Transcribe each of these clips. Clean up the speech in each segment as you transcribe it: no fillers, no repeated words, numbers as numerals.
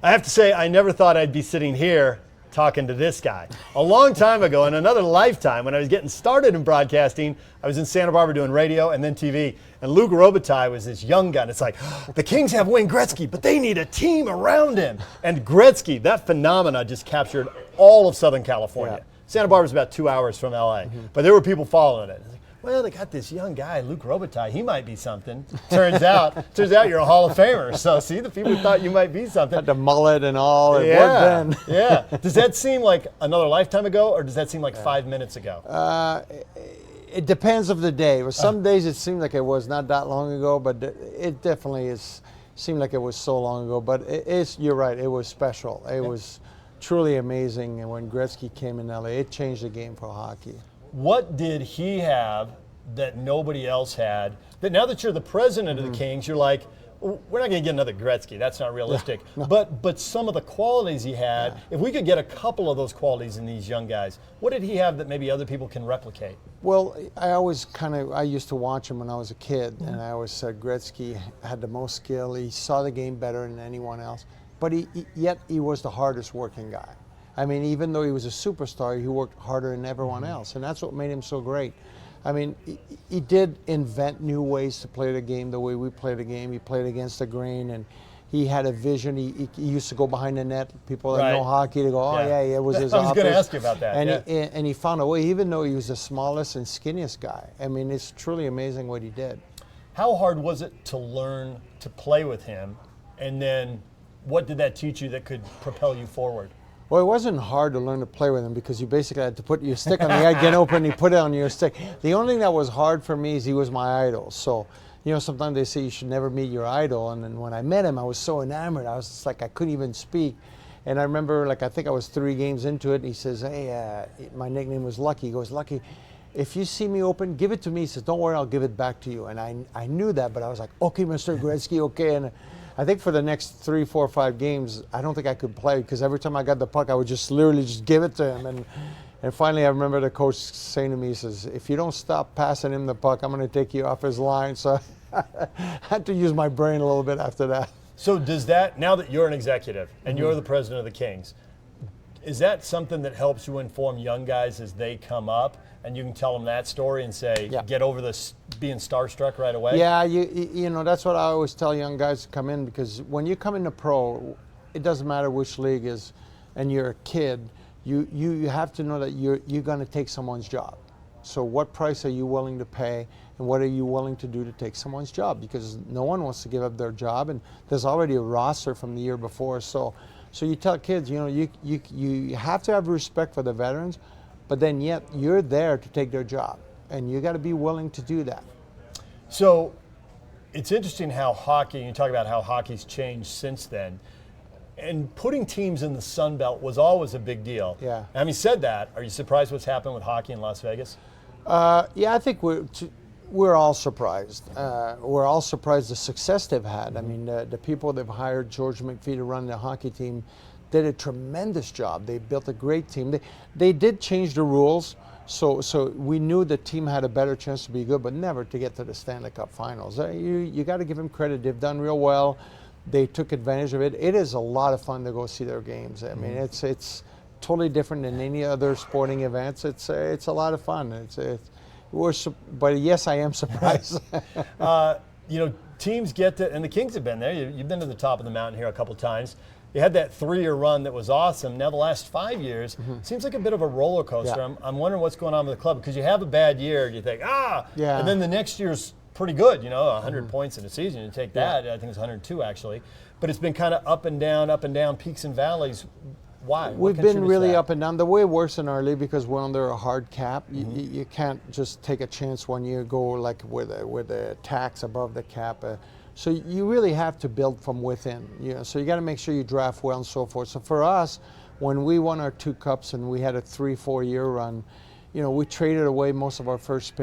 I have to say, I never thought I'd be sitting here talking to this guy. A long time ago, in another lifetime, when I was getting started in broadcasting, I was in Santa Barbara doing radio and then TV. And Luke Robitaille was this young gun. It's like, the Kings have Wayne Gretzky, but they need a team around him. And Gretzky, that phenomena just captured all of Southern California. Yeah. Santa Barbara's about 2 hours from LA, but there were people following it. Well, they got this young guy, Luke Robitaille. He might be something. Turns out you're a Hall of Famer. So, see, the people who thought you might be something. Had the mullet and all. It worked then. Yeah. Does that seem like another lifetime ago, or does that seem like 5 minutes ago? It depends of the day. Some days it seemed like it was not that long ago, but it definitely seemed like it was so long ago. But you're right. It was special. It was truly amazing. And when Gretzky came in LA, it changed the game for hockey. What did he have that nobody else had? That now that you're the president of the Kings, you're like, we're not going to get another Gretzky. That's not realistic. No. But some of the qualities he had, if we could get a couple of those qualities in these young guys, what did he have that maybe other people can replicate? Well, I used to watch him when I was a kid, and I always said Gretzky had the most skill. He saw the game better than anyone else, but yet he was the hardest working guy. I mean, even though he was a superstar, he worked harder than everyone else, and that's what made him so great. I mean, he did invent new ways to play the game the way we play the game. He played against the grain, and he had a vision. He used to go behind the net. People that know hockey, to go, it was his office. I was going to ask you about that. And he found a way, even though he was the smallest and skinniest guy. I mean, it's truly amazing what he did. How hard was it to learn to play with him, and then what did that teach you that could propel you forward? Well, it wasn't hard to learn to play with him because you basically had to put your stick on the edge, get open, and you put it on your stick. The only thing that was hard for me is he was my idol. So, sometimes they say you should never meet your idol. And then when I met him, I was so enamored. I was just like, I couldn't even speak. And I remember, I think I was 3 games into it, and he says, hey, my nickname was Lucky. He goes, Lucky, if you see me open, give it to me. He says, don't worry, I'll give it back to you. And I knew that, but I was like, okay, Mr. Gretzky, okay. And I think for the next 3, 4, 5 games, I don't think I could play because every time I got the puck, I would just literally just give it to him. And finally, I remember the coach saying to me, he says, if you don't stop passing him the puck, I'm going to take you off his line. So I had to use my brain a little bit after that. So does that, now that you're an executive and you're the president of the Kings, is that something that helps you inform young guys as they come up, and you can tell them that story and say, get over this being starstruck right away? Yeah, you know, that's what I always tell young guys to come in, because when you come into pro, it doesn't matter which league is, and you're a kid, you have to know that you're going to take someone's job. So what price are you willing to pay, and what are you willing to do to take someone's job? Because no one wants to give up their job, and there's already a roster from the year before. So you tell kids, you have to have respect for the veterans, but then yet you're there to take their job, and you got to be willing to do that. So it's interesting how hockey, you talk about how hockey's changed since then, and putting teams in the Sun Belt was always a big deal. Yeah. Having said that, are you surprised what's happened with hockey in Las Vegas? Yeah, I think we're all surprised. We're all surprised the success they've had. I mean, the people they've hired, George McPhee to run the hockey team, did a tremendous job. They built a great team. They did change the rules, so we knew the team had a better chance to be good, but never to get to the Stanley Cup Finals. You got to give them credit. They've done real well. They took advantage of it. It is a lot of fun to go see their games. I mean, it's totally different than any other sporting events. It's a lot of fun. But yes, I am surprised. Teams get to, and the Kings have been there. You've been to the top of the mountain here a couple times. You had that 3-year run that was awesome. Now the last 5 years seems like a bit of a roller coaster. Yeah. I'm wondering what's going on with the club, because you have a bad year, you think, yeah. And then the next year's pretty good, 100 points in a season. You take that, I think it's 102 actually. But it's been kind of up and down, peaks and valleys. Why? We've been really up and down. The way it works in our league, because we're under a hard cap, you can't just take a chance when you go like with a tax above the cap. So you really have to build from within. So you got to make sure you draft well and so forth. So for us, when we won our 2 cups and we had a 3-4 year run, we traded away most of our first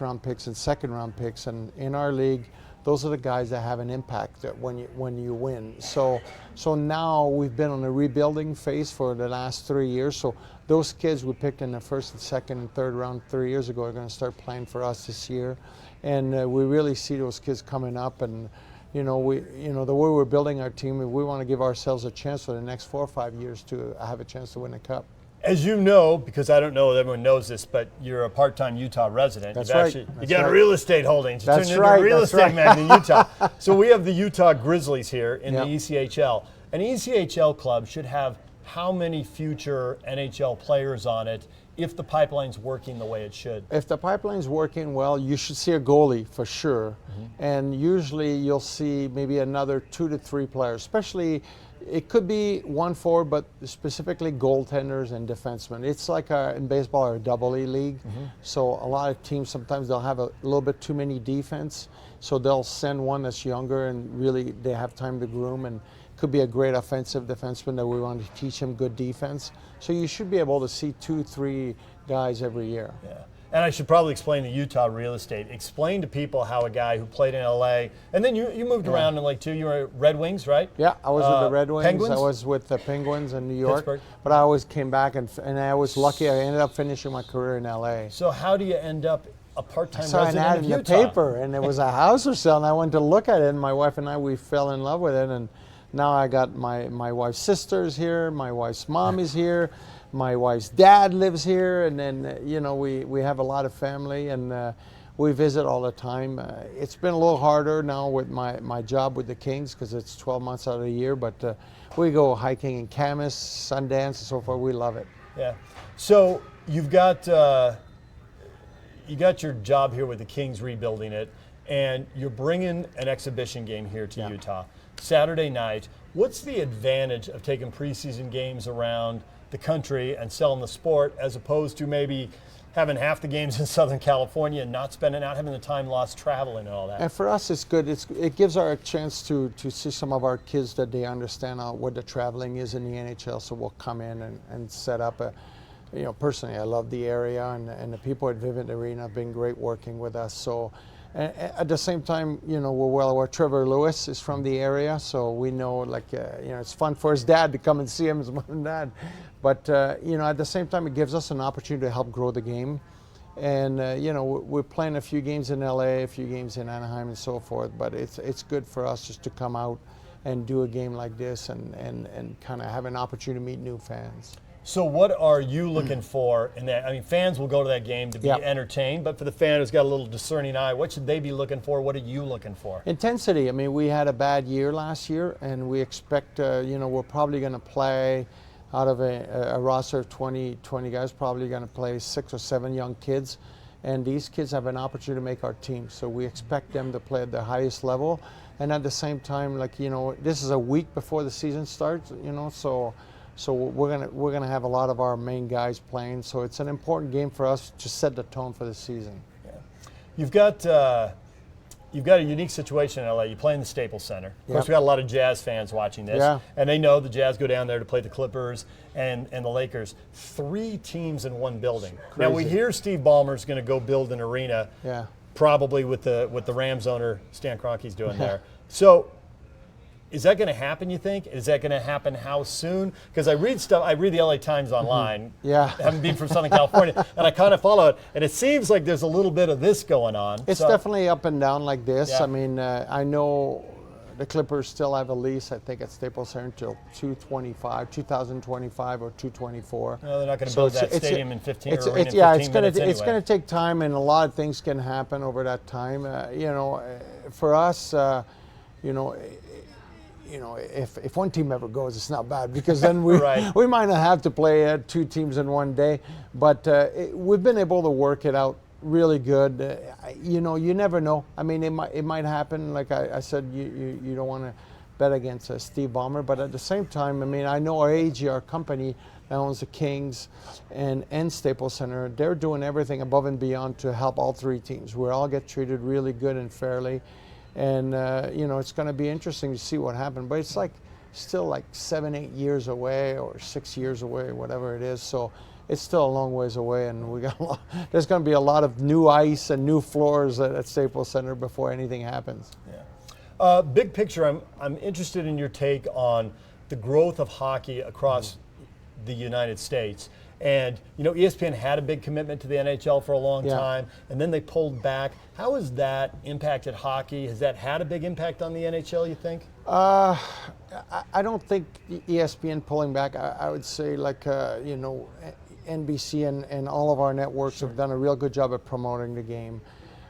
round picks and second round picks. And in our league, those are the guys that have an impact when you win. So now we've been on a rebuilding phase for the last 3 years. So those kids we picked in the first and second and third round 3 years ago are going to start playing for us this year. And we really see those kids coming up, and the way we're building our team, we want to give ourselves a chance for the next 4 or 5 years to have a chance to win a cup. As you know, because I don't know if everyone knows this, but you're a part-time Utah resident. That's You've right. Actually, That's you got right. real estate holdings. You That's turned right. into a real That's estate right. man in Utah. So we have the Utah Grizzlies here in Yep. the ECHL. An ECHL club should have how many future NHL players on it if the pipeline's working the way it should? If the pipeline's working well, you should see a goalie for sure. And usually you'll see maybe another 2 to 3 players, especially it could be 1 forward, but specifically goaltenders and defensemen. It's like in baseball or a double E league. So a lot of teams, sometimes they'll have a little bit too many defense. So they'll send one that's younger and really they have time to groom, and could be a great offensive defenseman that we want to teach him good defense. So you should be able to see 2, 3 guys every year. Yeah. And I should probably explain the Utah real estate. Explain to people how a guy who played in LA, and then you moved around in too. You were at Red Wings, right? Yeah, I was with the Red Wings. Penguins? I was with the Penguins in New York. Pittsburgh. But I always came back, and I was lucky. I ended up finishing my career in LA. So how do you end up a part-time I saw an resident ad of in the Utah? paper, and it was a house for sale, and I went to look at it, and my wife and I, we fell in love with it, and now I got my wife's sisters here, my wife's mom is here, my wife's dad lives here, and then we have a lot of family, and we visit all the time. It's been a little harder now with my job with the Kings because it's 12 months out of the year, but we go hiking in Camas, Sundance, and so forth. We love it. Yeah. So you've got your job here with the Kings, rebuilding it, and you're bringing an exhibition game here to Utah Saturday night. What's the advantage of taking preseason games around the country and selling the sport, as opposed to maybe having half the games in Southern California and not having the time lost traveling and all that? And for us, it's good. It gives our a chance to see some of our kids that they understand what the traveling is in the NHL. So we'll come in and set up personally, I love the area, and the people at Vivint Arena have been great working with us. So at the same time, we're well aware Trevor Lewis is from the area, so we know it's fun for his dad to come and see him, his mom and dad. But at the same time, it gives us an opportunity to help grow the game. And we're playing a few games in LA, a few games in Anaheim, and so forth. But it's good for us just to come out and do a game like this and kind of have an opportunity to meet new fans. So what are you looking for in that? I mean, fans will go to that game to be entertained, but for the fan who's got a little discerning eye, what should they be looking for? What are you looking for? Intensity. I mean, we had a bad year last year, and we expect, we're probably going to play out of a roster of 20 guys, probably going to play 6 or 7 young kids, and these kids have an opportunity to make our team. So we expect them to play at the highest level, and at the same time, this is a week before the season starts, so we're gonna have a lot of our main guys playing. So it's an important game for us to set the tone for the season. Yeah. You've got a unique situation in LA. You play in the Staples Center. Of course, we got a lot of Jazz fans watching this, and they know the Jazz go down there to play the Clippers and the Lakers. 3 teams in one building. Crazy. Now we hear Steve Ballmer's going to go build an arena, probably with the Rams owner Stan Kroenke's doing there. So, is that going to happen, you think? Is that going to happen how soon? Because I read the LA Times online, having been from Southern California, and I kind of follow it, and it seems like there's a little bit of this going on. It's definitely up and down like this. Yeah. I mean, I know the Clippers still have a lease, I think, at Staples Center until 2025 or 224. No, they're not going to build that stadium in 15 it's or arena in 15 minutes anyway. It's going to take time, and a lot of things can happen over that time. For us, if one team ever goes, it's not bad, because then we might not have to play 2 teams in one day. But we've been able to work it out really good. You never know. I mean, it might happen. Like I said, you don't want to bet against Steve Ballmer, but at the same time, I mean, I know our AG, our company that owns the Kings and Staples Center, they're doing everything above and beyond to help all 3 teams. We all get treated really good and fairly. And, it's going to be interesting to see what happens. But it's still 7-8 years away, or 6 years away, whatever it is. So it's still a long ways away. And there's going to be a lot of new ice and new floors at Staples Center before anything happens. Yeah. Big picture, I'm interested in your take on the growth of hockey across the United States. And, you know, ESPN had a big commitment to the NHL for a long time, and then they pulled back. How has that impacted hockey? Has that had a big impact on the NHL, you think? I don't think ESPN pulling back. I would say, like, you know, NBC and all of our networks have done a real good job at promoting the game.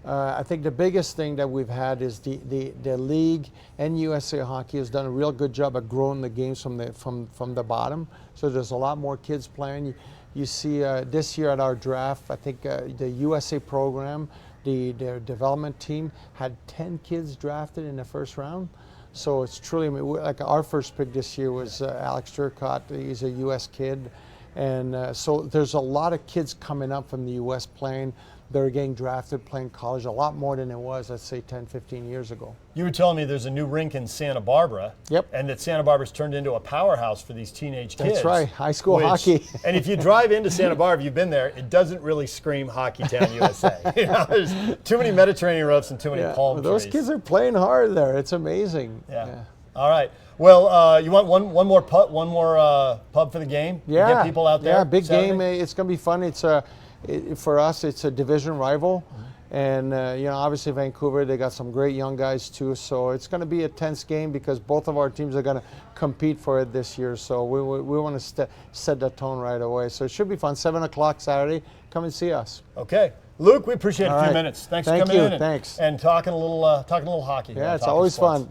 I think the biggest thing that we've had is the league and USA Hockey has done a real good job at growing the games from the bottom. So there's a lot more kids playing. You see this year at our draft, I think the USA program, the development team had 10 kids drafted in the first round. So it's truly, I mean, like our first pick this year was Alex Turcotte. He's a U.S. kid. And so there's a lot of kids coming up from the U.S. playing. They're getting drafted, playing college, a lot more than it was, let's say, 10, 15 years ago. You were telling me there's a new rink in Santa Barbara. Yep. And that Santa Barbara's turned into a powerhouse for these teenage kids. That's right, high school hockey. And if you drive into Santa Barbara, you've been there, it doesn't really scream Hockey Town, USA. You know, there's too many Mediterranean roofs and too many palm trees. Those kids are playing hard there. It's amazing. Yeah. All right. Well, you want one more pub for the game? Yeah. Get people out there. Yeah, big Saturday? game. It's going to be fun. It's for us, it's a division rival. And, you know, obviously Vancouver, they got some great young guys too. So it's going to be a tense game because both of our teams are going to compete for it this year. So we want to set the tone right away. So it should be fun. 7 o'clock Saturday. Come and see us. Okay. Luke, we appreciate a few right. minutes. Thanks Thank for coming you. in Thanks. And talking a little hockey. Yeah, it's always fun.